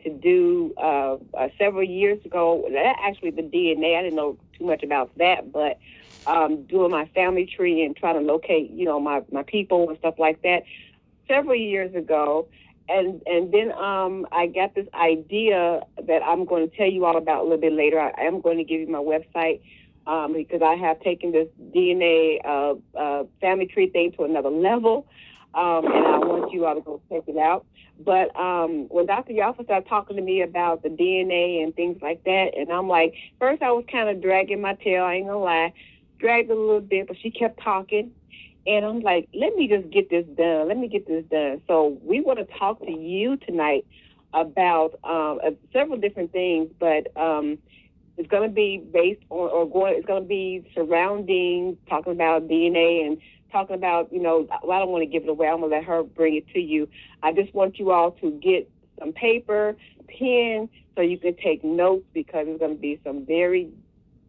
to do several years ago. Actually, the DNA, I didn't know too much about that, but doing my family tree and trying to locate, my people and stuff like that several years ago. And then I got this idea that I'm going to tell you all about a little bit later. I am going to give you my website because I have taken this DNA family tree thing to another level, and I want you all to go check it out. But when Dr. Yaffa started talking to me about the DNA and things like that, and I'm like, first I was kind of dragging my tail, I ain't going to lie, dragged a little bit, but she kept talking. And I'm like, let me just get this done. Let me get this done. So we want to talk to you tonight about several different things, but it's going to be based on, it's going to be surrounding, talking about DNA and talking about, well, I don't want to give it away. I'm going to let her bring it to you. I just want you all to get some paper, pen, so you can take notes because there's going to be some very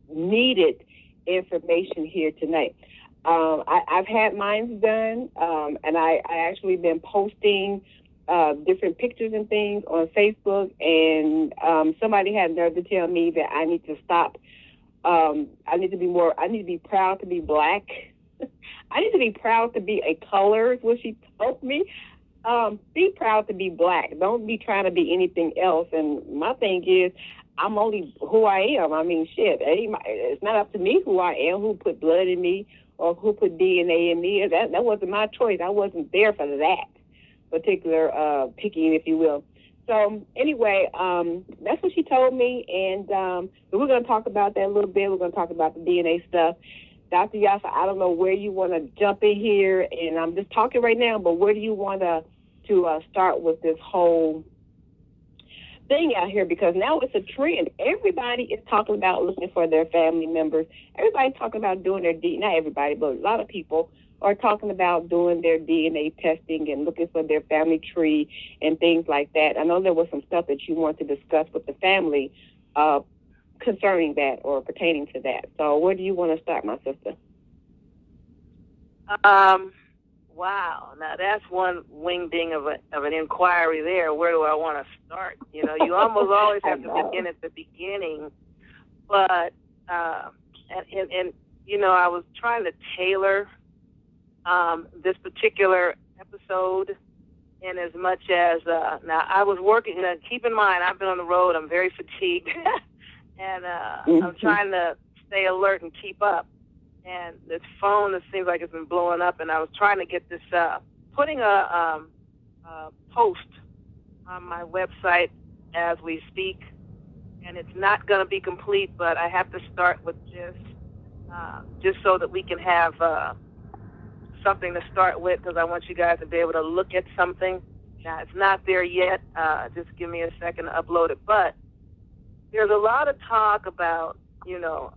needed information here tonight. I've had mine done, and I actually been posting different pictures and things on Facebook, and somebody had nerve to tell me that I need to stop. I need to be proud to be black. I need to be proud to be a color, is what she told me. Be proud to be black. Don't be trying to be anything else. And my thing is, I'm only who I am. I mean, shit, it's not up to me who I am, who put blood in me, or who put DNA in me. That wasn't my choice. I wasn't there for that particular picking, if you will. So anyway, that's what she told me, and we're going to talk about that a little bit. We're going to talk about the DNA stuff. Dr. Yaffa, I don't know where you want to jump in here, and I'm just talking right now, but where do you want to start with this whole thing out here? Because now it's a trend. Everybody is talking about looking for their family members. Everybody's talking about doing their DNA. Not everybody, but a lot of people are talking about doing their DNA testing and looking for their family tree and things like that. I know there was some stuff that you want to discuss with the family concerning that or pertaining to that. So where do you want to start, my sister? Wow. Now that's one wingding of an inquiry there. Where do I want to start? You almost always have to begin at the beginning. But and I was trying to tailor this particular episode in as much as now I was working. Keep in mind, I've been on the road. I'm very fatigued, and I'm trying to stay alert and keep up. And this phone, it seems like it's been blowing up, and I was trying to get this, putting a post on my website as we speak, and it's not going to be complete, but I have to start with just so that we can have something to start with, because I want you guys to be able to look at something. Now, it's not there yet. Just give me a second to upload it. But there's a lot of talk about,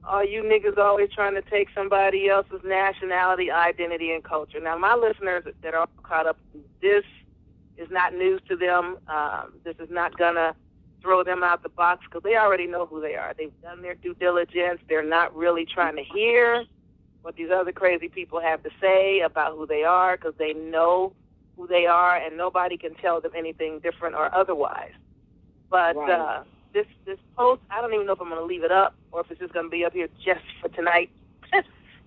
are you niggas always trying to take somebody else's nationality, identity, and culture? Now, my listeners that are caught up, this is not news to them. This is not going to throw them out the box because they already know who they are. They've done their due diligence. They're not really trying to hear what these other crazy people have to say about who they are because they know who they are, and nobody can tell them anything different or otherwise. But right. This post, I don't even know if I'm going to leave it up or if it's just going to be up here just for tonight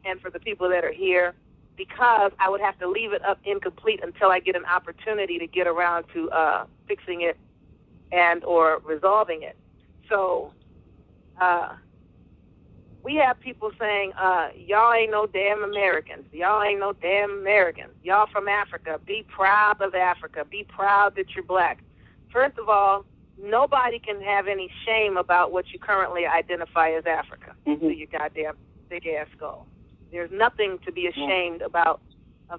and for the people that are here, because I would have to leave it up incomplete until I get an opportunity to get around to fixing it and or resolving it. So we have people saying, y'all ain't no damn Americans. Y'all ain't no damn Americans. Y'all from Africa. Be proud of Africa. Be proud that you're black. First of all, nobody can have any shame about what you currently identify as Africa. Mm-hmm. To your goddamn big-ass skull. There's nothing to be ashamed of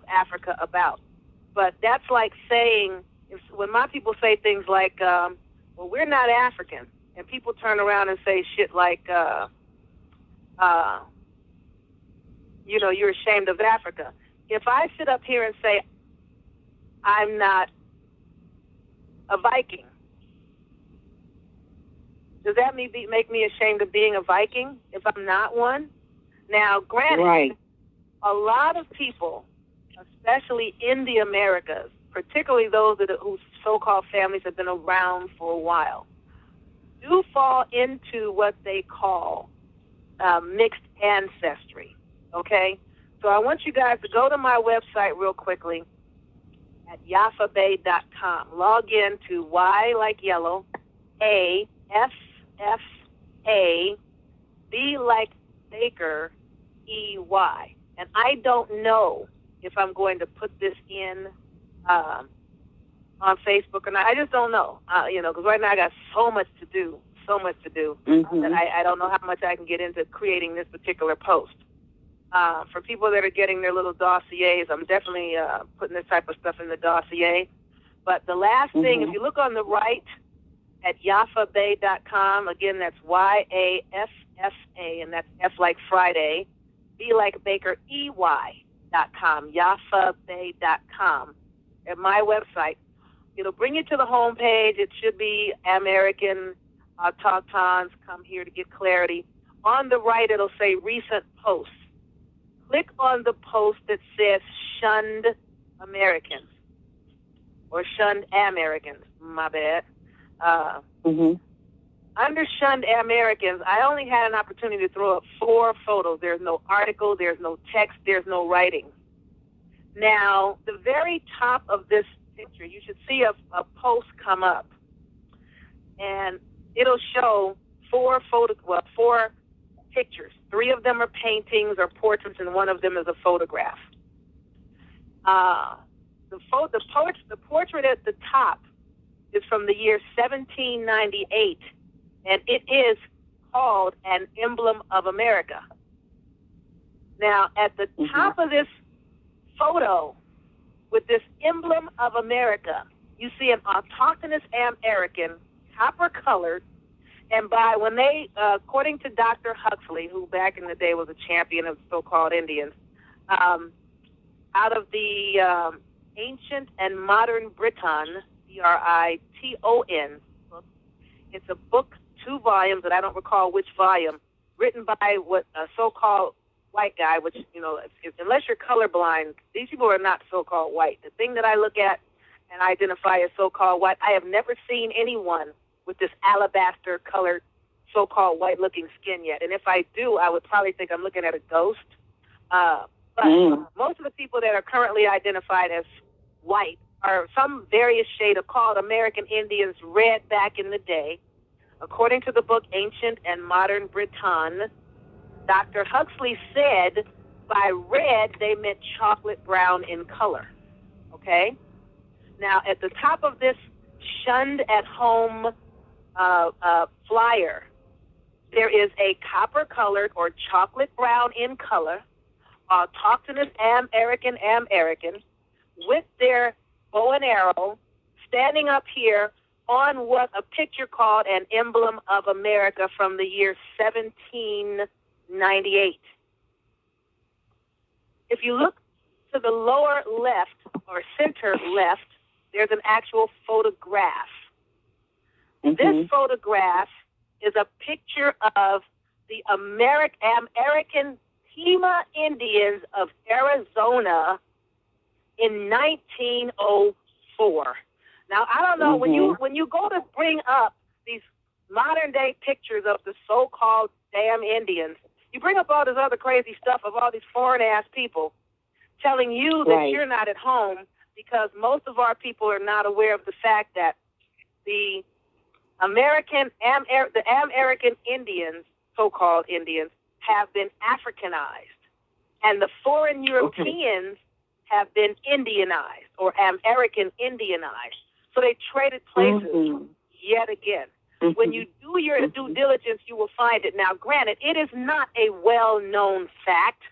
Africa about. But that's like saying, when my people say things like, well, we're not African, and people turn around and say shit like, you're ashamed of Africa. If I sit up here and say, I'm not a Viking, does that make me ashamed of being a Viking if I'm not one? Now, granted, right. A lot of people, especially in the Americas, particularly those whose so-called families have been around for a while, do fall into what they call mixed ancestry, okay? So I want you guys to go to my website real quickly at yafabay.com. Log in to Y like yellow, A, F, F, A, B like Baker, E, Y. And I don't know if I'm going to put this in on Facebook or not. I just don't know, because right now I got so much to do, that I don't know how much I can get into creating this particular post. For people that are getting their little dossiers, I'm definitely putting this type of stuff in the dossier. But the last thing, if you look on the right at yafabay.com, again, that's YAFFA, and that's F like Friday, B like Baker, EY.com, yafabay.com, at my website. It'll bring you to the home page. It should be American Autochtons Come Here to Get Clarity. On the right, it'll say Recent Posts. Click on the post that says Shunned Americans, or Shunned Americans, my bad. Under Shunned Americans, I only had an opportunity to throw up 4 photos. There's no article, there's no text, there's no writing. Now, the very top of this picture, you should see a post come up, and it'll show 4 pictures. 3 of them are paintings or portraits, and 1 of them is a photograph. The portrait at the top is from the year 1798, and it is called An Emblem of America. Now, at the top of this photo with this emblem of America, you see an autochthonous American, copper-colored, and according to Dr. Huxley, who back in the day was a champion of so-called Indians, out of the Ancient and Modern Briton, Briton book. It's a book, 2 volumes, and I don't recall which volume, written by what a so-called white guy, which, unless you're colorblind, these people are not so-called white. The thing that I look at and identify as so-called white, I have never seen anyone with this alabaster-colored so-called white-looking skin yet. And if I do, I would probably think I'm looking at a ghost. But most of the people that are currently identified as white are some various shade of called American Indians, red back in the day. According to the book Ancient and Modern Briton, Dr. Huxley said by red they meant chocolate brown in color. Okay? Now, at the top of this Shunned at Home flyer, there is a copper-colored or chocolate brown in color autochthonous American with their bow and arrow standing up here on what a picture called An Emblem of America from the year 1798. If you look to the lower left or center left, there's an actual photograph. This photograph is a picture of the American Pima Indians of Arizona in 1904. Now, I don't know, when you go to bring up these modern day pictures of the so-called damn Indians, you bring up all this other crazy stuff of all these foreign-ass people telling you that you're not at home, because most of our people are not aware of the fact that the American Indians, so-called Indians, have been Africanized, and the foreign Europeans have been Indianized or American Indianized. So they traded places yet again. When you do your due diligence, you will find it. Now, granted, it is not a well-known fact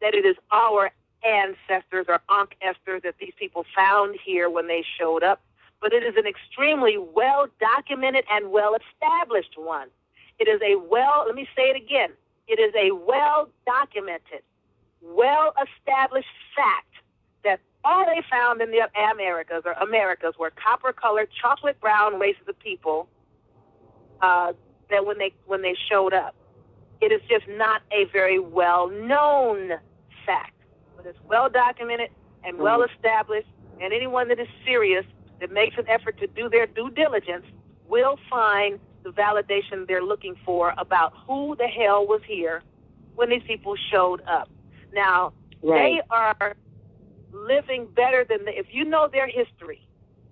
that it is our ancestors or Ankh-esters that these people found here when they showed up, but it is an extremely well-documented and well-established one. It is let me say it again, it is a well-documented, well-established fact that all they found in the Americas were copper-colored, chocolate-brown races of people that when they showed up. It is just not a very well-known fact, but it's well-documented and well-established, and anyone that is serious that makes an effort to do their due diligence will find the validation they're looking for about who the hell was here when these people showed up. Now, Right. they are living better than if you know their history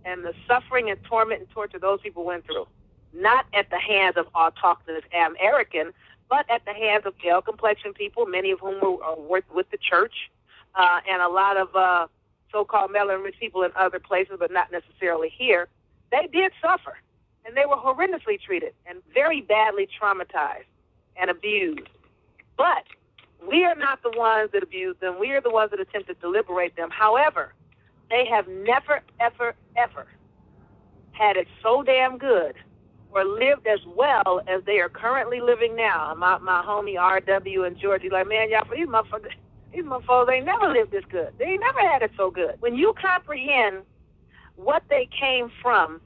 and the suffering and torment and torture those people went through, not at the hands of autochthonous American, but at the hands of pale complexion people, many of whom were with the church, and a lot of so-called melanin-rich people in other places, but not necessarily here. They did suffer, and they were horrendously treated and very badly traumatized and abused. But we are not the ones that abused them. We are the ones that attempted to liberate them. However, they have never, ever, ever had it so damn good or lived as well as they are currently living now. My homie R.W. and Georgie, like, man, y'all, these motherfuckers ain't never lived this good. They ain't never had it so good. When you comprehend what they came from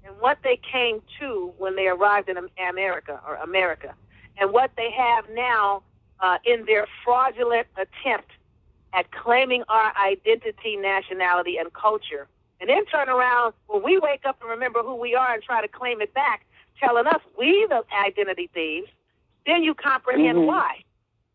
and what they came to when they arrived in America, and what they have now in their fraudulent attempt at claiming our identity, nationality, and culture, and then turn around when we wake up and remember who we are and try to claim it back, telling us we the identity thieves, then you comprehend why.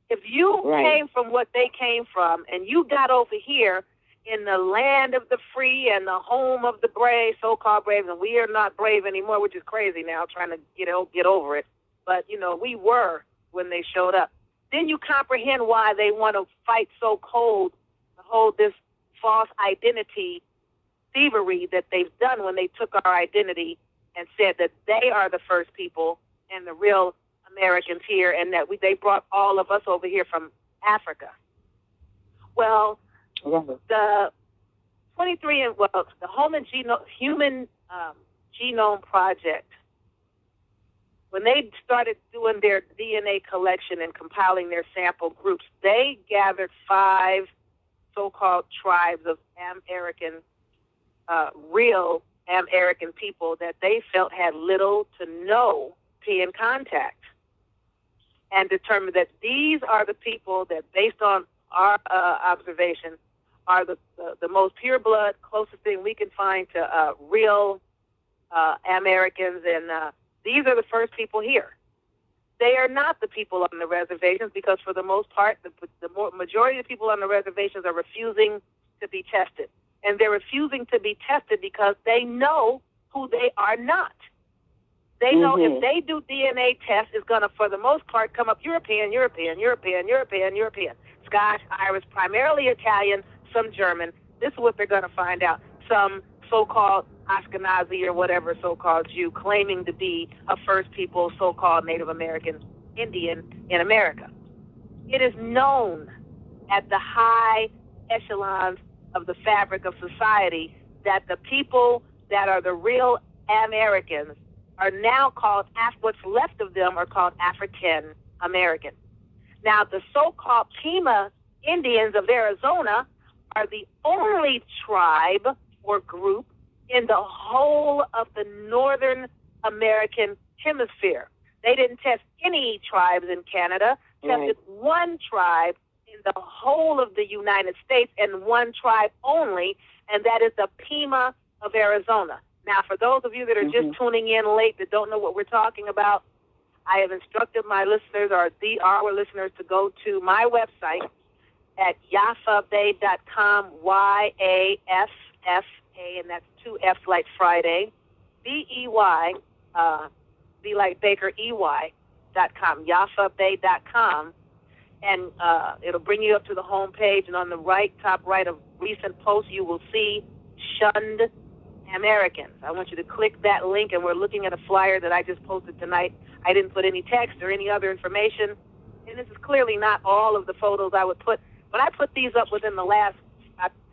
If you came from what they came from and you got over here in the land of the free and the home of the brave, so-called brave, and we are not brave anymore, which is crazy now, trying to get over it. But, we were when they showed up. Then you comprehend why they want to fight so cold to hold this false identity thievery that they've done when they took our identity and said that they are the first people and the real Americans here, and that they brought all of us over here from Africa. Well, the Human Genome Project, when they started doing their DNA collection and compiling their sample groups, they gathered 5 so-called tribes of real American people that they felt had little to no European contact, and determined that these are the people that, based on our observation, are the most pure blood, closest thing we can find to real Americans, and these are the first people here. They are not the people on the reservations because, for the most part, the majority of the people on the reservations are refusing to be tested. And they're refusing to be tested because they know who they are not. They know if they do DNA tests, it's going to, for the most part, come up European, Scotch, Irish, primarily Italian, some German. This is what they're going to find out. Some so-called Ashkenazi or whatever so-called Jew claiming to be a first people, so-called Native American Indian in America. It is known at the high echelons of the fabric of society that the people that are the real Americans are now called, what's left of them are called African American. Now, the so-called Pima Indians of Arizona are the only tribe or group in the whole of the Northern American hemisphere. They didn't test any tribes in Canada, tested one tribe in the whole of the United States, and one tribe only, and that is the Pima of Arizona. Now, for those of you that are just tuning in late that don't know what we're talking about, I have instructed my listeners, or our listeners, to go to my website at yafabey.com, Y-A-F-F-A, and that's 2 F's like Friday, B-E-Y, B like Baker, E-Y.com, yafabey.com, and it'll bring you up to the home page, and on the top right of recent posts, you will see Shunned Americans. I want you to click that link, and we're looking at a flyer that I just posted tonight. I didn't put any text or any other information, and this is clearly not all of the photos I would put, but I put these up within the last,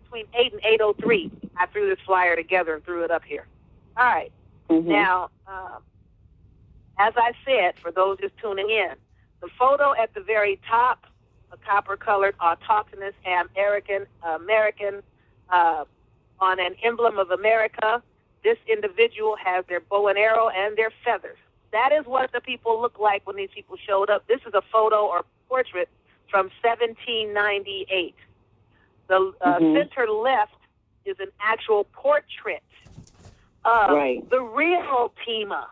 between 8 and 8:03. I threw this flyer together and threw it up here. All right. Now, as I said, for those just tuning in, the photo at the very top, a copper-colored autochthonous American on an emblem of America. This individual has their bow and arrow and their feathers. That is what the people look like when these people showed up. This is a photo or portrait from 1798. The center left is an actual portrait Right. The real Pima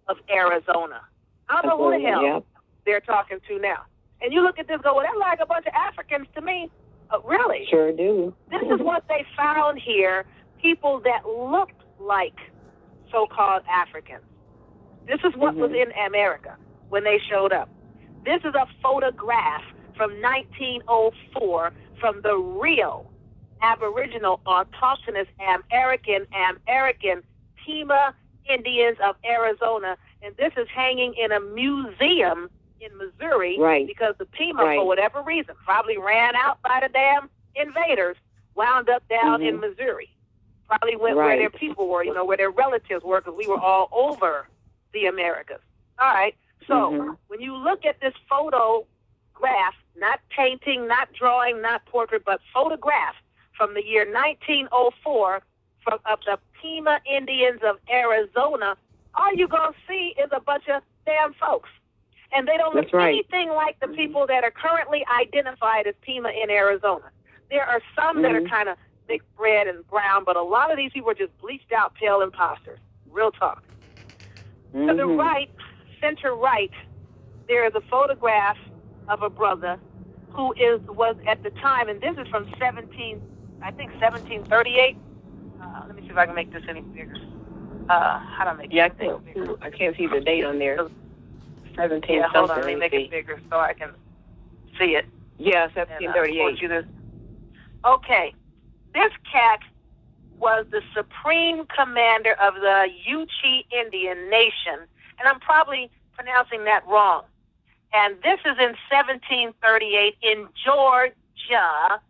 of Arizona. I don't know who the hell Yep. they're talking to now. And you look at this, go, well, they're like a bunch of Africans to me. Really? Sure do. This is what they found here, people that looked like so-called Africans. This is what was in America when they showed up. This is a photograph from 1904 from the real Aboriginal Autochthonous American Pima Indians of Arizona. And this is hanging in a museum in Missouri, Right. because the Pima, Right. for whatever reason, probably ran out by the damn invaders, wound up down in Missouri. Probably went where Right. their people were, where their relatives were, because we were all over the Americas. All right. So when you look at this photograph, not painting, not drawing, not portrait, but photograph from the year 1904 of the Pima Indians of Arizona, all you're going to see is a bunch of damn folks. And they don't look anything like the people that are currently identified as Pima in Arizona. There are some that are kind of thick red and brown, but a lot of these people are just bleached out pale imposters. Real talk. To the right, center right, there is a photograph of a brother who was at the time, and this is from 1738. Let me see if I can make this any bigger. How do I make Yeah, it bigger? I can't see the date on there. 17 Yeah, hold on, let me something. make it bigger so I can see it. Yeah, And, 1738. Okay, this cat was the supreme commander of the Yuchi Indian Nation, and I'm probably pronouncing that wrong. And this is in 1738 in Georgia.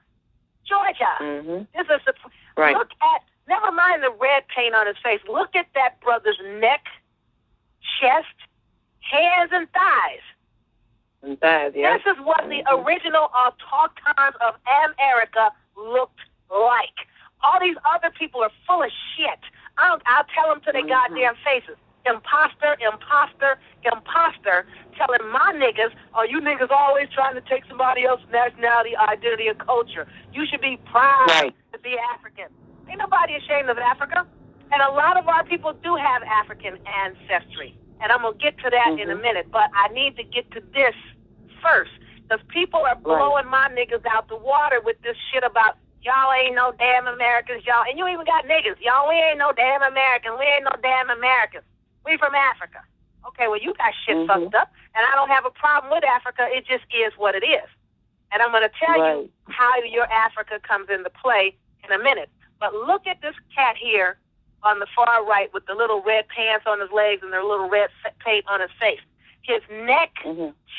This is Right. Look at, never mind the red paint on his face. Look at that brother's neck, chest, hands, and thighs. And thighs, yeah. This is what the original autochthons of America looked like. All these other people are full of shit. I'll tell them to their goddamn faces. Imposter, imposter, imposter. Telling my niggas, oh, you niggas always trying to take somebody else's nationality, identity, and culture. You should be proud to be African. Ain't nobody ashamed of Africa. And a lot of our people do have African ancestry. And I'm going to get to that in a minute. But I need to get to this first. Because people are blowing my niggas out the water with this shit about, y'all ain't no damn Americans, y'all. And you even got niggas. Y'all, we ain't no damn Americans. We ain't no damn Americans. We from Africa. Okay, well, you got shit fucked up. And I don't have a problem with Africa. It just is what it is. And I'm going to tell you how your Africa comes into play in a minute. But look at this cat here on the far right with the little red pants on his legs and the little red paint on his face. His neck,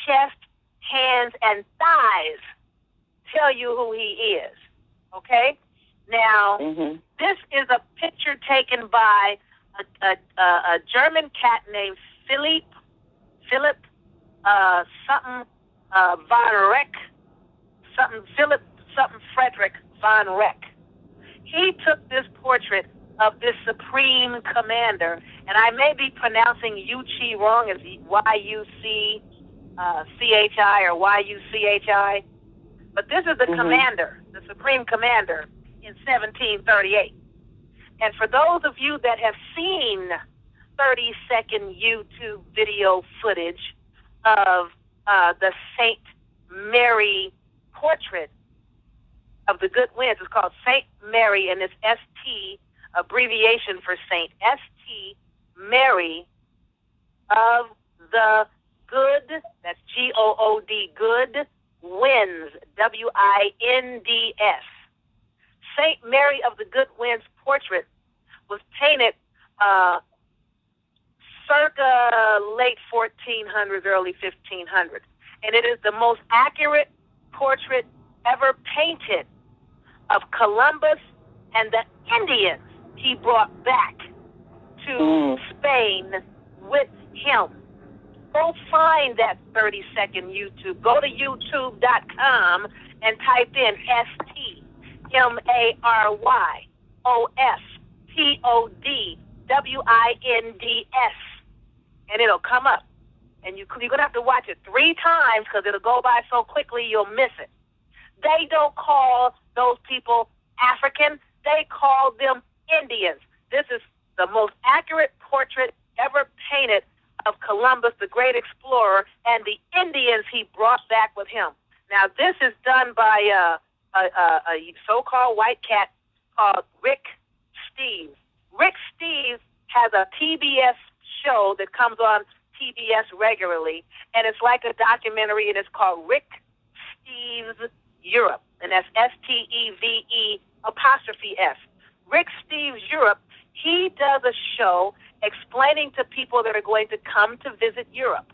chest, hands, and thighs tell you who he is. Okay? Now, this is a picture taken by a German cat named Philip von Reck, something Frederick von Reck. He took this portrait of this supreme commander, and I may be pronouncing Yuchi wrong, as Y-U-C-C-H-I or Y-U-C-H-I, but this is the commander, the supreme commander in 1738. And for those of you that have seen 30-second YouTube video footage of the St. Mary portrait of the Good Winds, it's called St. Mary, and it's ST, abbreviation for Saint, ST Mary of the Good, that's G-O-O-D, Good Winds, W-I-N-D-S. St. Mary of the Good Winds portrait was painted circa late 1400s, early 1500s. And it is the most accurate portrait ever painted of Columbus and the Indians he brought back to Spain with him. Go find that 30-second YouTube. Go to youtube.com and type in STMaryOspodwinds, and it'll come up. And you're going to have to watch it 3 times because it'll go by so quickly you'll miss it. They don't call those people African. They call them Indians. This is the most accurate portrait ever painted of Columbus, the great explorer, and the Indians he brought back with him. Now, this is done by a so-called white cat called Rick Steves. Rick Steves has a PBS show that comes on PBS regularly, and it's like a documentary, and it's called Rick Steves Europe, and that's STEVE''S. Rick Steves Europe, he does a show explaining to people that are going to come to visit Europe.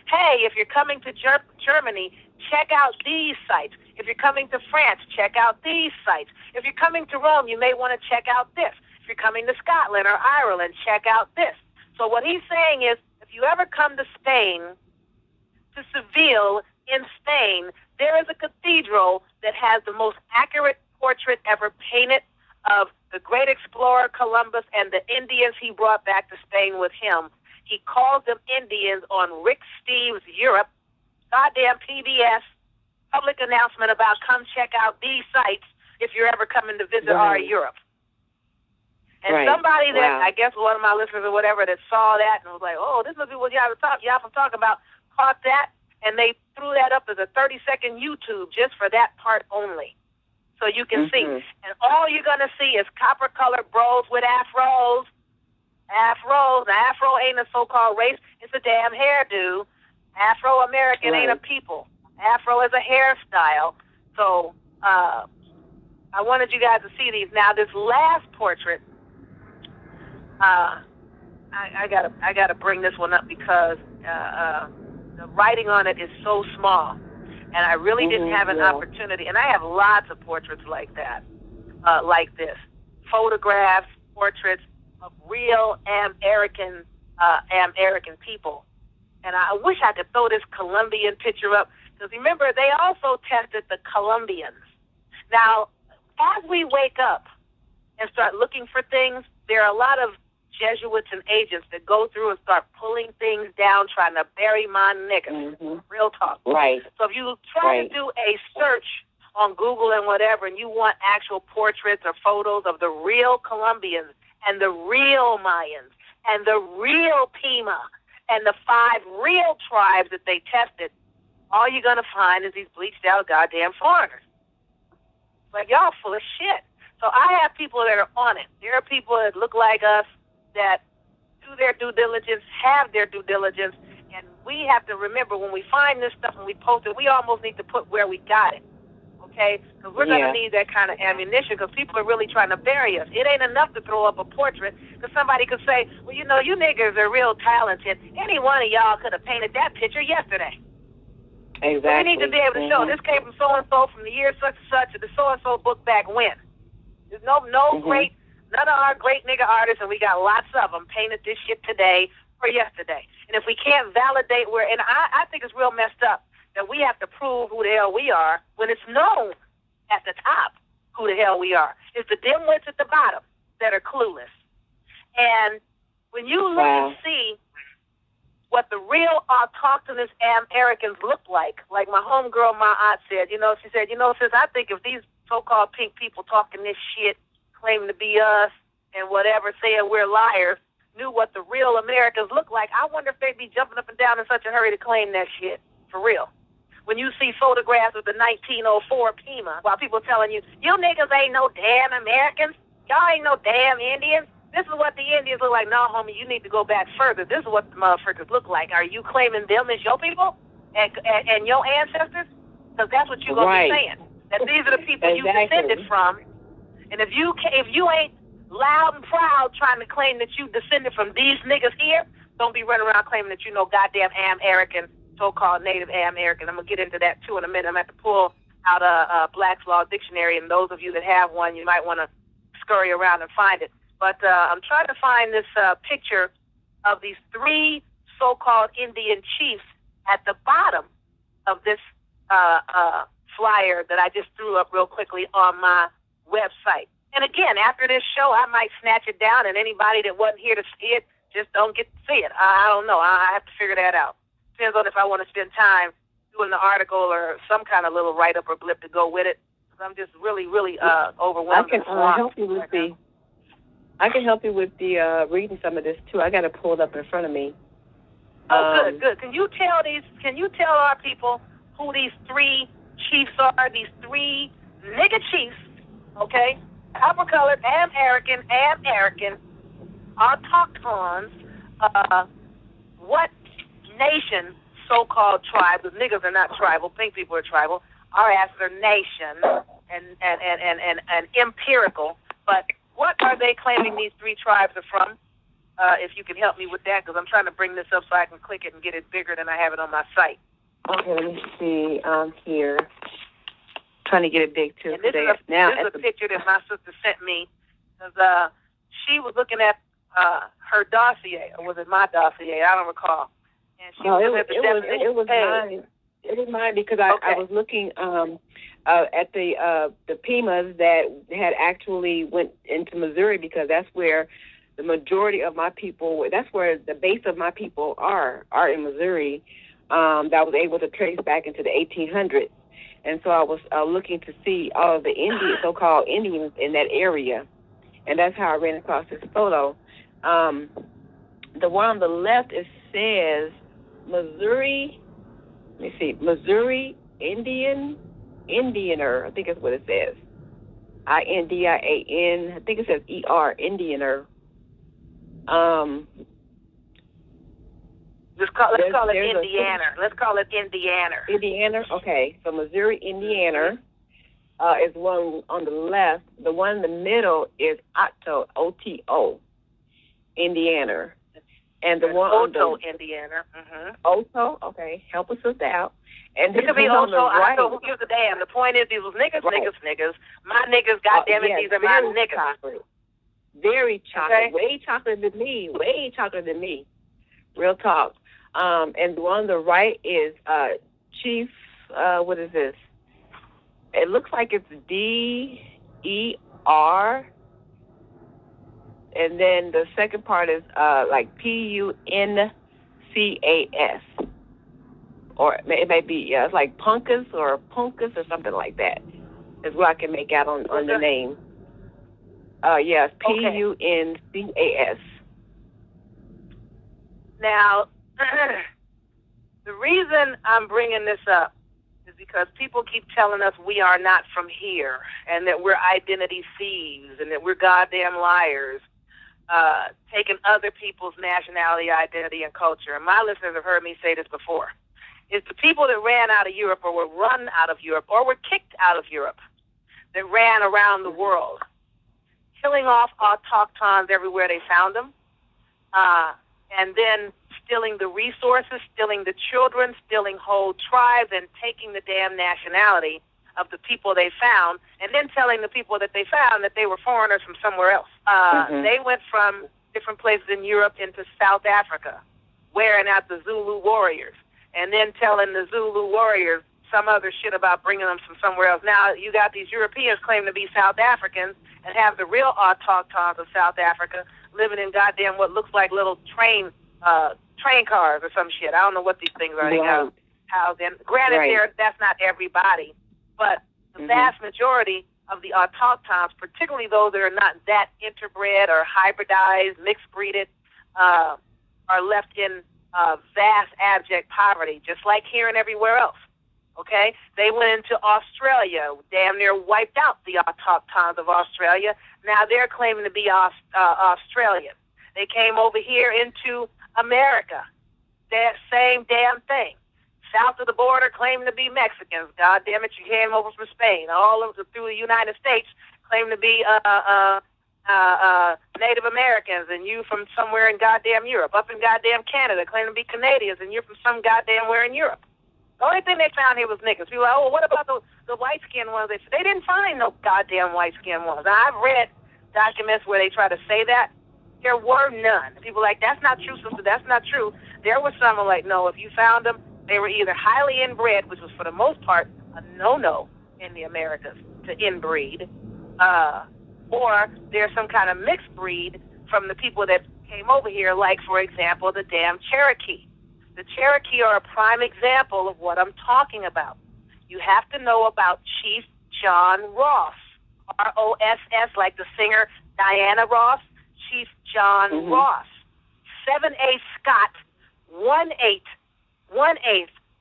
Hey, if you're coming to Germany, check out these sites. If you're coming to France, check out these sites. If you're coming to Rome, you may want to check out this. If you're coming to Scotland or Ireland, check out this. So what he's saying is, if you ever come to Spain, to Seville in Spain, there is a cathedral that has the most accurate portrait ever painted of the great explorer Columbus and the Indians he brought back to Spain with him. He calls them Indians on Rick Steves Europe, goddamn PBS, public announcement about come check out these sites if you're ever coming to visit our Europe. And somebody that, I guess one of my listeners or whatever, that saw that and was like, oh, this must be what y'all was talking about, caught that, and they threw that up as a 30-second YouTube just for that part only. So you can see. And all you're going to see is copper-colored bros with afros. Afros. Now, afro ain't a so-called race. It's a damn hairdo. Afro-American ain't a people. Afro is a hairstyle. So I wanted you guys to see these. Now, this last portrait, I gotta bring this one up because the writing on it is so small. And I really didn't have an opportunity. And I have lots of portraits like that, like this. Photographs, portraits of real American people. And I wish I could throw this Colombian picture up. Because remember, they also tested the Colombians. Now, as we wake up and start looking for things, there are a lot of Jesuits and agents that go through and start pulling things down, trying to bury my niggas. Real talk. Right. So if you try to do a search on Google and whatever, and you want actual portraits or photos of the real Colombians and the real Mayans and the real Pima and the 5 real tribes that they tested, all you're going to find is these bleached out goddamn foreigners. Like, y'all full of shit. So I have people that are on it. There are people that look like us that do their due diligence, have their due diligence, and we have to remember when we find this stuff and we post it, we almost need to put where we got it, okay? Because we're going to need that kind of ammunition because people are really trying to bury us. It ain't enough to throw up a portrait because somebody could say, well, you know, you niggas are real talented. Any one of y'all could have painted that picture yesterday. Exactly. So we need to be able to show this came from so-and-so from the year such and such, and the so-and-so book back when. There's no great, none of our great nigga artists, and we got lots of them, painted this shit today or yesterday. And if we can't validate where, and I think it's real messed up that we have to prove who the hell we are when it's known at the top who the hell we are. It's the dimwits at the bottom that are clueless. And when you look and see what the real autochthonous Americans look like my homegirl, my aunt said, she said, sis, I think if these so-called pink people talking this shit, claiming to be us and whatever, saying we're liars, knew what the real Americans look like, I wonder if they'd be jumping up and down in such a hurry to claim that shit, for real. When you see photographs of the 1904 Pima, while people telling you, you niggas ain't no damn Americans, y'all ain't no damn Indians, this is what the Indians look like. No, homie, you need to go back further. This is what the motherfuckers look like. Are you claiming them as your people and your ancestors? Because that's what you're going to be saying. That these are the people you descended from. And if you ain't loud and proud trying to claim that you descended from these niggas here, don't be running around claiming that you know goddamn American, so-called Native American. I'm going to get into that, too, in a minute. I'm going to have to pull out a Black's Law Dictionary, and those of you that have one, you might want to scurry around and find it. But I'm trying to find this picture of these 3 so-called Indian chiefs at the bottom of this flyer that I just threw up real quickly on my website. And again, after this show, I might snatch it down, and anybody that wasn't here to see it just don't get to see it. I don't know. I have to figure that out. Depends on if I want to spend time doing the article or some kind of little write-up or blip to go with it. I'm just really, really overwhelmed. I can help you with I can help you with the reading some of this too. I got to pull it up in front of me. Oh, good. Can you tell our people who these three chiefs are? These three nigga chiefs, okay? Copper-colored, American, autochtons. What nation, so-called tribe? Because niggas are not tribal. Pink people are tribal. Our asses are nation and empirical. But what are they claiming these three tribes are from? If you can help me with that, because I'm trying to bring this up so I can click it and get it bigger than I have it on my site. Okay, let me see. Here. Trying to get it big too. And this is a picture that my sister sent me, because she was looking at her dossier, or was it my dossier? I don't recall. And she was at the definition. It was mine. It was mine because I was looking at the Pimas that had actually went into Missouri, because that's where the majority of my people, that's where the base of my people are in Missouri, that I was able to trace back into the 1800s. And so I was looking to see all of the so-called Indians in that area. And that's how I ran across this photo. The one on the left, it says Missouri, let me see, Missouri Indianer, I think is what it says. INDIAN, I think it says ER, Indianer. Let's call it Indiana. Let's call it Indiana. Indiana, okay. So Missouri Indianer is one on the left. The one in the middle is Otto, O-T-O, Indiana. And the one on Otto, Indiana. Mm-hmm. Otto, okay. Help us with that. And it could be Otto, Otto, who gives a damn? The point is, these was niggas. My niggas, goddammit, these are my niggas. Chocolate. Very chocolate. Okay. Way chocolate than me. Real talk. And the one on the right is Chief, what is this? It looks like it's D-E-R. And then the second part is like P-U-N-C-A-S. Or it may be, it's like Punkus or something like that. Is what I can make out on the name. Yes, P-U-N-C-A-S. Now, the reason I'm bringing this up is because people keep telling us we are not from here, and that we're identity thieves, and that we're goddamn liars, taking other people's nationality, identity, and culture. And my listeners have heard me say this before. It's the people that ran out of Europe, or were run out of Europe, or were kicked out of Europe, that ran around the world, killing off autochtons everywhere they found them, and then stealing the resources, stealing the children, stealing whole tribes, and taking the damn nationality of the people they found, and then telling the people that they found that they were foreigners from somewhere else. They went from different places in Europe into South Africa, wearing out the Zulu warriors, and then telling the Zulu warriors some other shit about bringing them from somewhere else. Now you got these Europeans claim to be South Africans and have the real autochtons of South Africa living in goddamn what looks like little train cars or some shit. I don't know what these things are. Right. Housed in. Granted, that's not everybody, but the vast majority of the autochtons, particularly those that are not that interbred or hybridized, mixed-breeded, are left in vast, abject poverty, just like here and everywhere else. Okay? They went into Australia, damn near wiped out the autochtons of Australia. Now they're claiming to be Australian. They came over here into America. That same damn thing. South of the border claiming to be Mexicans. God damn it, you came over from Spain. All of through the United States claim to be Native Americans, and you from somewhere in goddamn Europe. Up in goddamn Canada claim to be Canadians, and you're from some goddamn where in Europe. The only thing they found here was niggas. People are like, oh, what about the white-skinned ones? They didn't find no goddamn white-skinned ones. Now, I've read documents where they try to say that. There were none. People are like, that's not true, sister. That's not true. There were some who were like, no, if you found them, they were either highly inbred, which was for the most part a no-no in the Americas to inbreed, or there's some kind of mixed breed from the people that came over here, like, for example, the damn Cherokee. The Cherokee are a prime example of what I'm talking about. You have to know about Chief John Ross, R-O-S-S, like the singer Diana Ross. Chief John Ross. 7A Scott, 1/8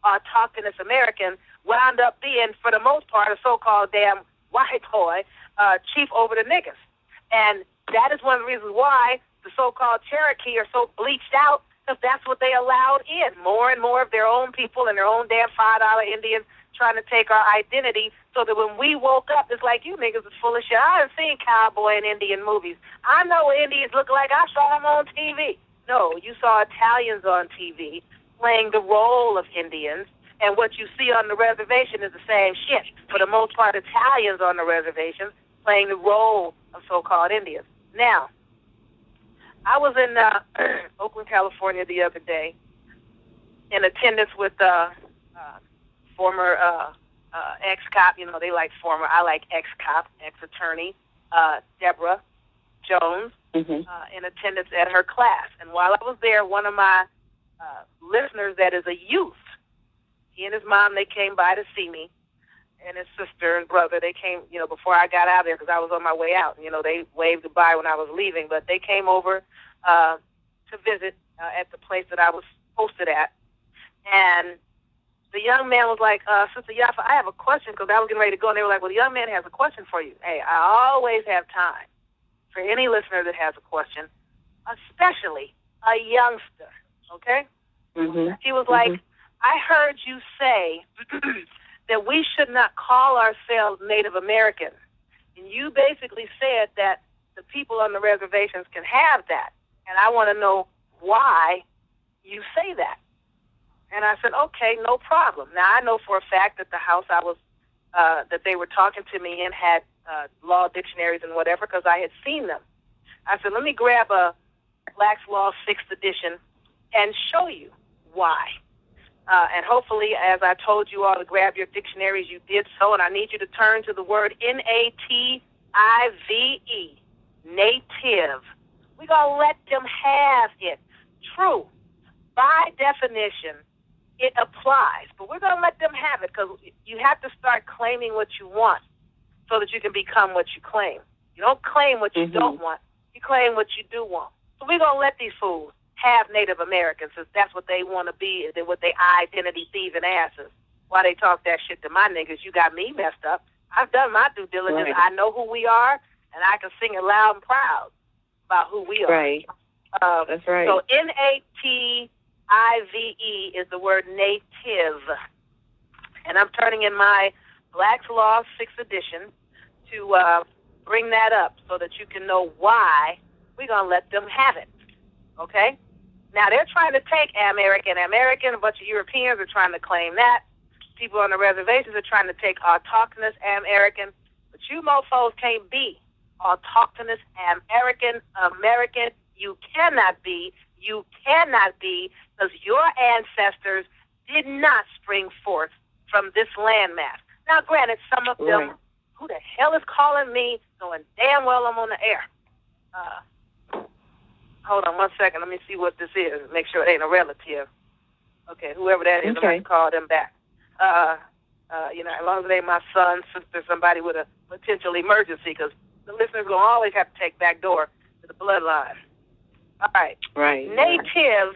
autochthonous American, wound up being, for the most part, a so-called damn white boy chief over the niggas. And that is one of the reasons why the so-called Cherokee are so bleached out, because that's what they allowed in. More and more of their own people and their own damn $5 Indians trying to take our identity, so that when we woke up, it's like, you niggas is full of shit. I haven't seen cowboy and Indian movies. I know what Indians look like. I saw them on TV. No, you saw Italians on TV playing the role of Indians, and what you see on the reservation is the same shit. For the most part, Italians on the reservation playing the role of so-called Indians. Now, I was in Oakland, California the other day in attendance with former ex-cop, you know, they like former, I like ex-cop, ex-attorney, Deborah Jones, in attendance at her class. And while I was there, one of my listeners that is a youth, he and his mom, they came by to see me, and his sister and brother, they came, you know, before I got out of there, because I was on my way out. You know, they waved goodbye when I was leaving, but they came over to visit at the place that I was posted at. And the young man was like, Sister Yafa, I have a question, because I was getting ready to go, and they were like, well, the young man has a question for you. Hey, I always have time for any listener that has a question, especially a youngster, okay? He was like, I heard you say that we should not call ourselves Native American. And you basically said that the people on the reservations can have that. And I want to know why you say that. And I said, okay, no problem. Now, I know for a fact that the house I was, that they were talking to me in had law dictionaries and whatever, because I had seen them. I said, let me grab a Black's Law 6th edition and show you why. And hopefully, as I told you all to grab your dictionaries, you did so. And I need you to turn to the word Native, native. We're going to let them have it. True. By definition, it applies. But we're going to let them have it, because you have to start claiming what you want so that you can become what you claim. You don't claim what you don't want. You claim what you do want. So we're going to let these fools have Native Americans, since that's what they want to be, and what they identity thieving asses. Why they talk that shit to my niggas, you got me messed up. I've done my due diligence. Right. I know who we are, and I can sing it loud and proud about who we are. Right. That's right. So Native is the word native. And I'm turning in my Black's Law 6th edition to bring that up so that you can know why we're going to let them have it. Okay? Now, they're trying to take American. A bunch of Europeans are trying to claim that. People on the reservations are trying to take autochthonous American. But you mofos can't be autochthonous American. You cannot be. You cannot be, because your ancestors did not spring forth from this landmass. Now, granted, some of them, who the hell is calling me, knowing damn well I'm on the air? Hold on 1 second. Let me see what this is. Make sure it ain't a relative. Okay, whoever that is, I'm going to call them back. You know, as long as they ain't my son, sister, somebody with a potential emergency, because the listeners going to always have to take back door to the bloodline. All right. Right. Native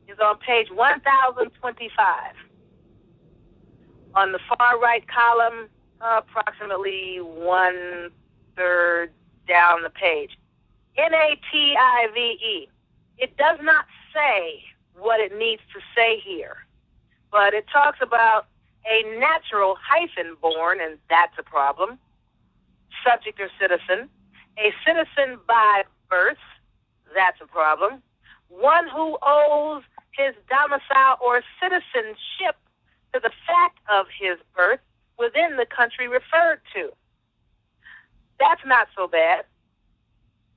is on page 1025. On the far right column, approximately 1/3 down the page. Native. It does not say what it needs to say here, but it talks about a natural hyphen born, and that's a problem. Subject or citizen. A citizen by birth, that's a problem. One who owes his domicile or citizenship to the fact of his birth within the country referred to. That's not so bad.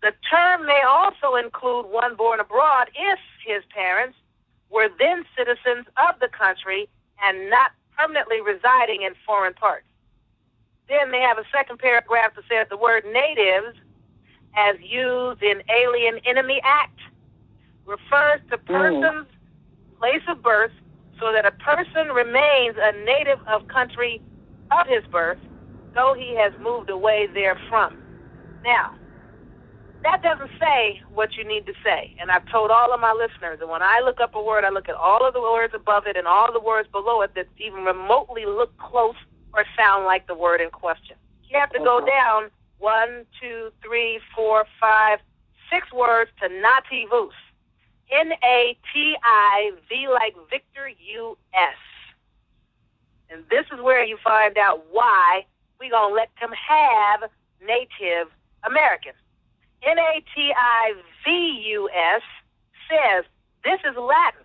The term may also include one born abroad if his parents were then citizens of the country and not permanently residing in foreign parts. Then they have a second paragraph that says the word natives, as used in Alien Enemy Act, refers to person's place of birth, so that a person remains a native of country of his birth, though he has moved away therefrom. Now, That doesn't say what you need to say. And I've told all of my listeners that when I look up a word, I look at all of the words above it and all the words below it that even remotely look close or sound like the word in question. You have to go down 1, 2, 3, 4, 5, 6 words to nativus. N-A-T-I-V like Victor U-S. And this is where you find out why we're going to let them have Native Americans. N-A-T-I-V-U-S says this is Latin,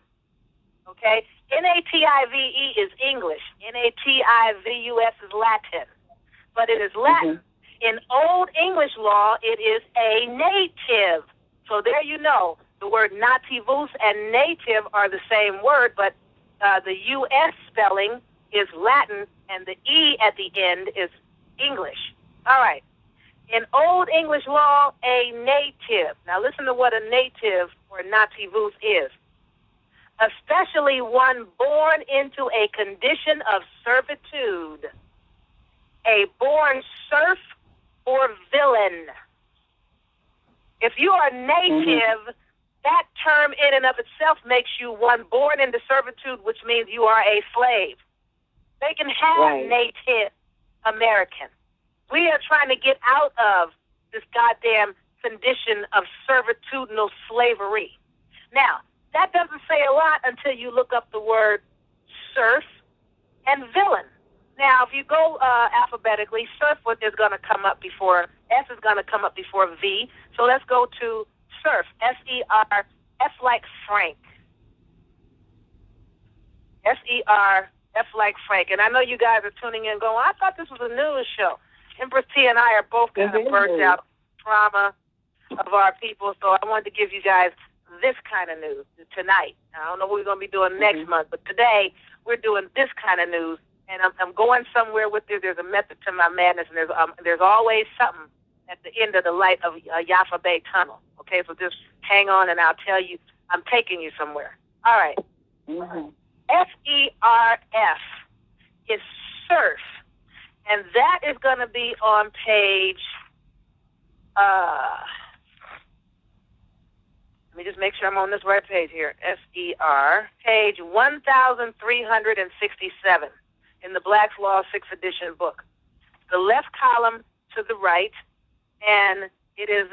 okay? N-A-T-I-V-E is English. N-A-T-I-V-U-S is Latin, but it is Latin. In Old English law, it is a native. So there you know, the word nativus and native are the same word, but the U-S spelling is Latin, and the E at the end is English. All right. In Old English law, a native. Now listen to what a native or nativus is. Especially one born into a condition of servitude. A born serf or villain. If you are native, that term in and of itself makes you one born into servitude, which means you are a slave. They can have Native American. We are trying to get out of this goddamn condition of servitudinal slavery. Now, that doesn't say a lot until you look up the word serf and villain. Now, if you go alphabetically, serf is going to come up before, S is going to come up before V. So let's go to serf, S-E-R, F like Frank. S-E-R, F like Frank. And I know you guys are tuning in going, I thought this was a news show. Empress T and I are both kind of burnt out trauma of our people, so I wanted to give you guys this kind of news tonight. I don't know what we're going to be doing next month, but today we're doing this kind of news, and I'm going somewhere with it. There's a method to my madness, and there's always something at the end of the light of Yafa Bay Tunnel. Okay, so just hang on, and I'll tell you, I'm taking you somewhere. All right. S-E-R-F is surf. And that is going to be on page, let me just make sure I'm on this right page here, S-E-R, page 1367 in the Black's Law 6th edition book. The left column to the right, and it is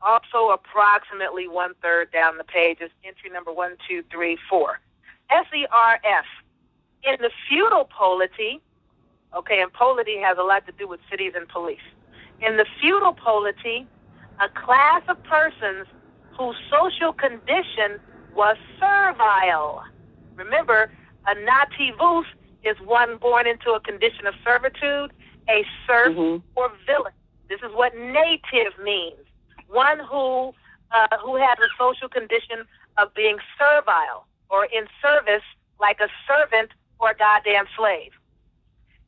also approximately 1/3 down the page. It's entry number 1, 2, 3, 4. S-E-R-F. In the feudal polity, okay, and polity has a lot to do with cities and police. In the feudal polity, a class of persons whose social condition was servile. Remember, a nativus is one born into a condition of servitude, a serf or villain. This is what native means. One who has a social condition of being servile or in service like a servant or a goddamn slave.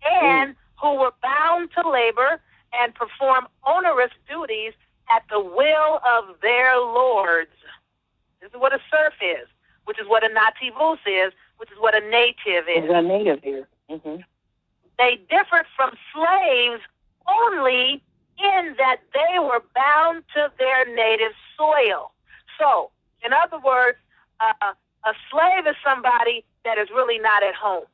And who were bound to labor and perform onerous duties at the will of their lords. This is what a serf is, which is what a nativus is, which is what a native is. A native here. They differed from slaves only in that they were bound to their native soil. So, in other words, a slave is somebody that is really not at home.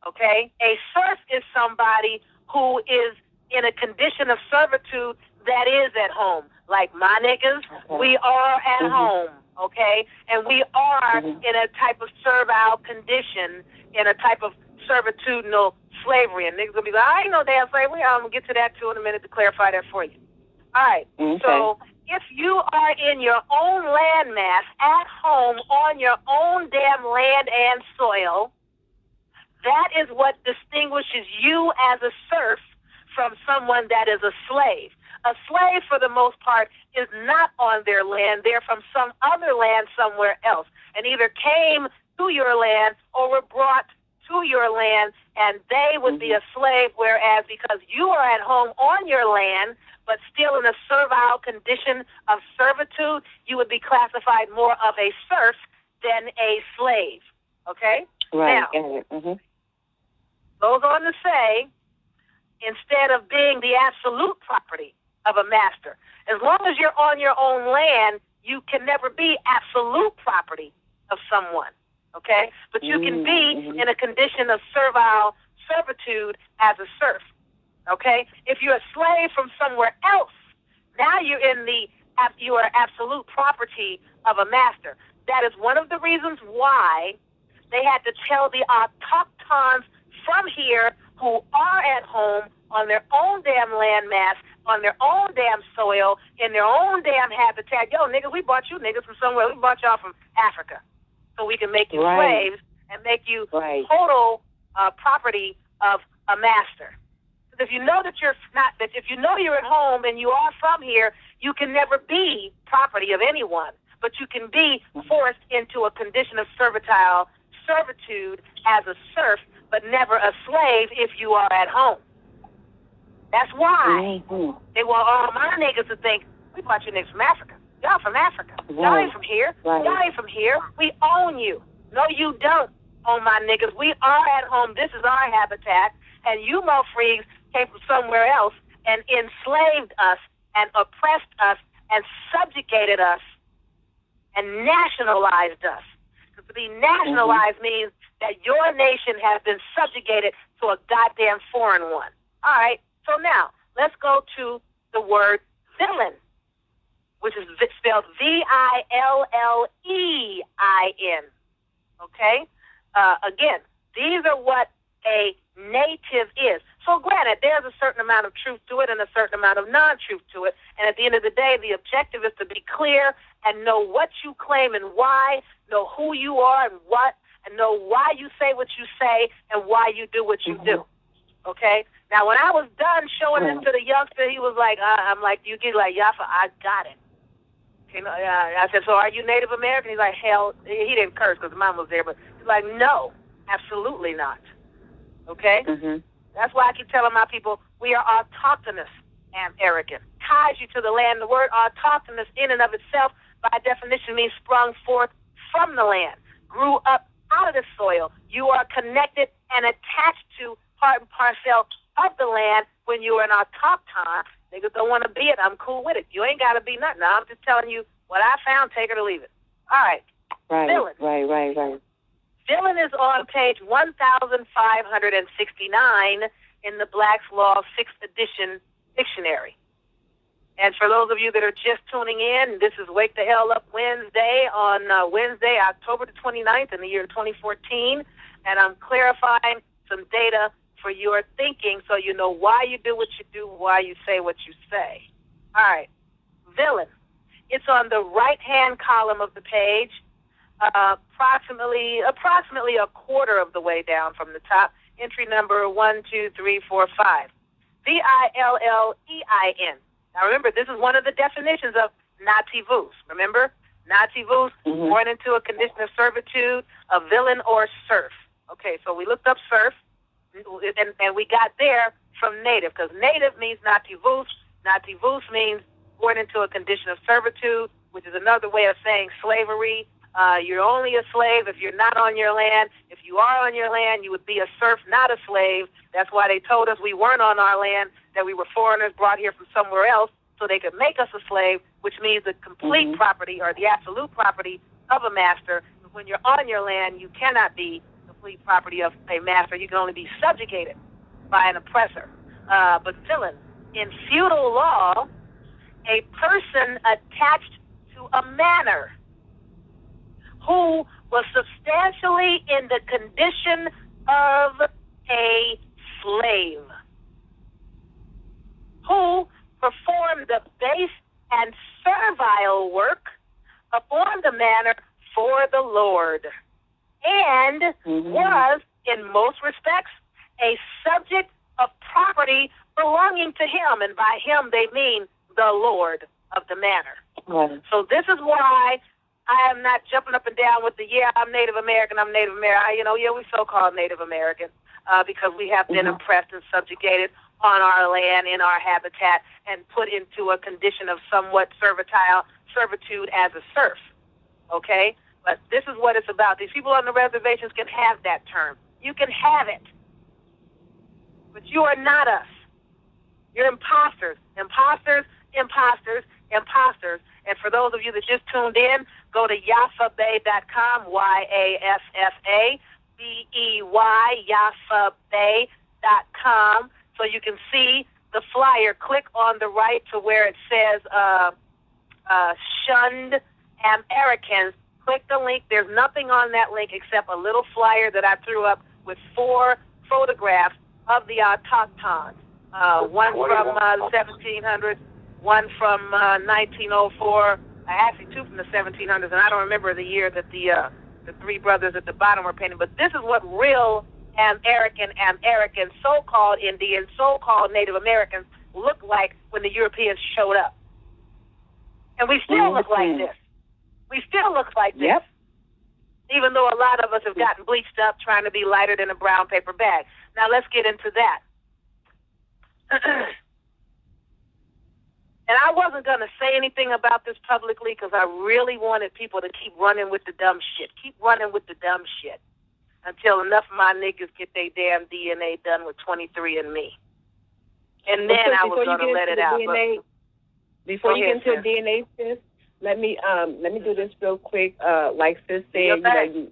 Okay? A serf is somebody who is in a condition of servitude that is at home. Like my niggas, we are at home, okay? And we are in a type of servile condition, in a type of servitudinal slavery. And niggas will be like, I ain't no damn slavery. I'm going to get to that too in a minute to clarify that for you. All right. So if you are in your own landmass, at home, on your own damn land and soil, that is what distinguishes you as a serf from someone that is a slave. A slave, for the most part, is not on their land. They're from some other land somewhere else and either came to your land or were brought to your land, and they would be a slave, whereas because you are at home on your land but still in a servile condition of servitude, you would be classified more of a serf than a slave. Okay? Right. Now, goes on to say, instead of being the absolute property of a master. As long as you're on your own land, you can never be absolute property of someone, okay? But you can be in a condition of servile servitude as a serf, okay? If you're a slave from somewhere else, now you are absolute property of a master. That is one of the reasons why they had to tell the autochtons from here who are at home on their own damn landmass, on their own damn soil, in their own damn habitat, yo, niggas, we bought you niggas from somewhere. We bought y'all from Africa so we can make you slaves and make you total property of a master. Because if you know that you're not, that if you know you're at home and you are from here, you can never be property of anyone, but you can be forced into a condition of servitude as a serf, but never a slave if you are at home. That's why they want all my niggas to think, we bought you niggas from Africa. Y'all from Africa. Y'all ain't from here. Y'all ain't from here. We own you. No, you don't own my niggas. We are at home. This is our habitat. And you mofreaks came from somewhere else and enslaved us and oppressed us and subjugated us and nationalized us. Because to be nationalized means that your nation has been subjugated to a goddamn foreign one. All right. So now, let's go to the word villain, which is spelled V-I-L-L-E-I-N. Okay? Again, these are what a native is. So granted, there's a certain amount of truth to it and a certain amount of non-truth to it. And at the end of the day, the objective is to be clear and know what you claim and why, know who you are and what, and know why you say what you say and why you do what you do. Okay? Now, when I was done showing this to the youngster, he was like, I'm like, you get like, Yafa, I got it. You know, I said, so are you Native American? He's like, hell, he didn't curse because mom was there, but he's like, no, absolutely not. Okay? That's why I keep telling my people, we are autochthonous and arrogant. Ties you to the land. The word autochthonous in and of itself, by definition, means sprung forth from the land, grew up out of the soil. You are connected and attached to part and parcel of the land. When you're an autochthon, niggas don't want to be it. I'm cool with it. You ain't got to be nothing. I'm just telling you what I found. Take it or leave it. All right. Villain. Right. Villain is on page 1569 in the Black's Law 6th edition dictionary. And for those of you that are just tuning in, this is Wake the Hell Up Wednesday on Wednesday, October the 29th in the year 2014. And I'm clarifying some data for your thinking so you know why you do what you do, why you say what you say. All right. Villain. It's on the right-hand column of the page, approximately a quarter of the way down from the top. Entry number 12345. V-I-L-L-E-I-N. Now remember, this is one of the definitions of nativus. Remember? Nativus, born into a condition of servitude, a villain or serf. Okay, so we looked up serf, and we got there from native, because native means nativus. Nativus means born into a condition of servitude, which is another way of saying slavery. You're only a slave if you're not on your land. If you are on your land, you would be a serf, not a slave. That's why they told us we weren't on our land, that we were foreigners brought here from somewhere else so they could make us a slave, which means the complete property or the absolute property of a master. When you're on your land, you cannot be complete property of a master. You can only be subjugated by an oppressor. But villain, in feudal law, a person attached to a manor who was substantially in the condition of a slave, who performed the base and servile work upon the manor for the Lord, and was, in most respects, a subject of property belonging to him, and by him they mean the Lord of the manor. So this is why I am not jumping up and down with the, I'm Native American, we so-called Native American, because we have been oppressed and subjugated on our land, in our habitat, and put into a condition of somewhat servitude as a serf, okay? But this is what it's about. These people on the reservations can have that term. You can have it. But you are not us. You're imposters. Imposters imposters. And for those of you that just tuned in, go to yaffabey.com, YAFFABEY, yaffabey.com, so you can see the flyer. Click on the right to where it says Shunned Americans. Click the link. There's nothing on that link except a little flyer that I threw up with 4 photographs of the autochtons. One from the 1700s, one from 1904, actually 2 from the 1700s, and I don't remember the year that the 3 brothers at the bottom were painted. But this is what real American, so-called Indians, so-called Native Americans look like when the Europeans showed up. And we still look like this. We still look like this. Yep. Even though a lot of us have gotten bleached up trying to be lighter than a brown paper bag. Now let's get into that. And I wasn't going to say anything about this publicly because I really wanted people to keep running with the dumb shit. Keep running with the dumb shit until enough of my niggas get their damn DNA done with 23andMe. And then I was going to let it out. Before you get into DNA, sis, let me do this real quick. Like sis said,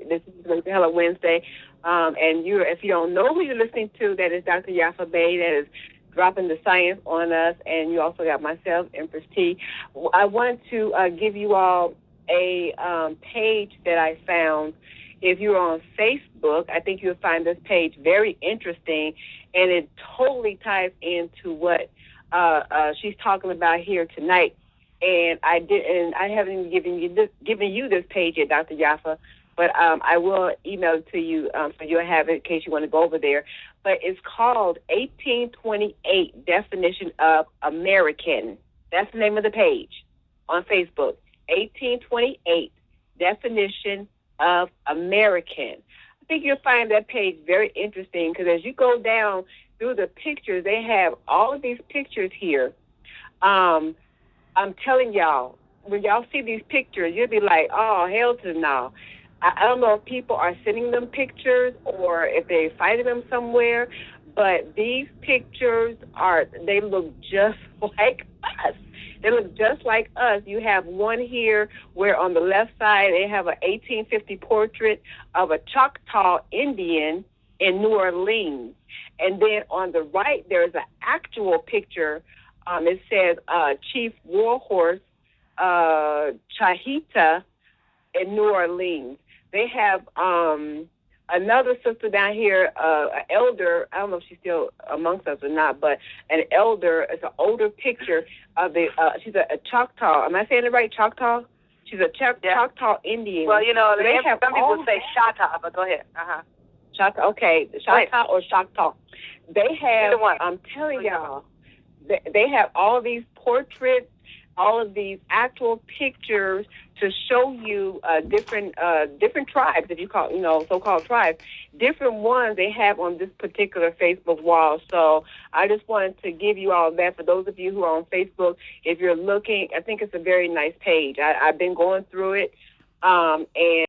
this is Raise Hella Wednesday. And if you don't know who you're listening to, that is Dr. Yaffa Bey, that is dropping the science on us, and you also got myself, Empress T. I want to give you all a page that I found. If you're on Facebook, I think you'll find this page very interesting, and it totally ties into what she's talking about here tonight. And I haven't given you this page yet, Dr. Yaffa, but I will email it to you so you'll have it in case you want to go over there. But it's called 1828 Definition of American. That's the name of the page on Facebook. 1828 Definition of American. I think you'll find that page very interesting because as you go down through the pictures, they have all of these pictures here. I'm telling y'all, when y'all see these pictures, you'll be like, oh, hell to the no. I don't know if people are sending them pictures or if they're finding them somewhere, but these pictures they look just like us. They look just like us. You have one here where on the left side they have an 1850 portrait of a Choctaw Indian in New Orleans. And then on the right, there's an actual picture. It says Chief Warhorse Chahita in New Orleans. They have another sister down here, an elder. I don't know if she's still amongst us or not, but an elder. It's an older picture of the. She's a Choctaw. Am I saying it right? Choctaw. She's a Choctaw Indian. Well, some people say Choctaw, but go ahead. Choctaw. Okay, Choctaw or Choctaw. They have. Either one. I'm telling y'all, they have all these portraits, all of these actual pictures to show you different tribes, if you call, so-called tribes, different ones they have on this particular Facebook wall. So I just wanted to give you all that. For those of you who are on Facebook, if you're looking, I think it's a very nice page. I've been going through it, and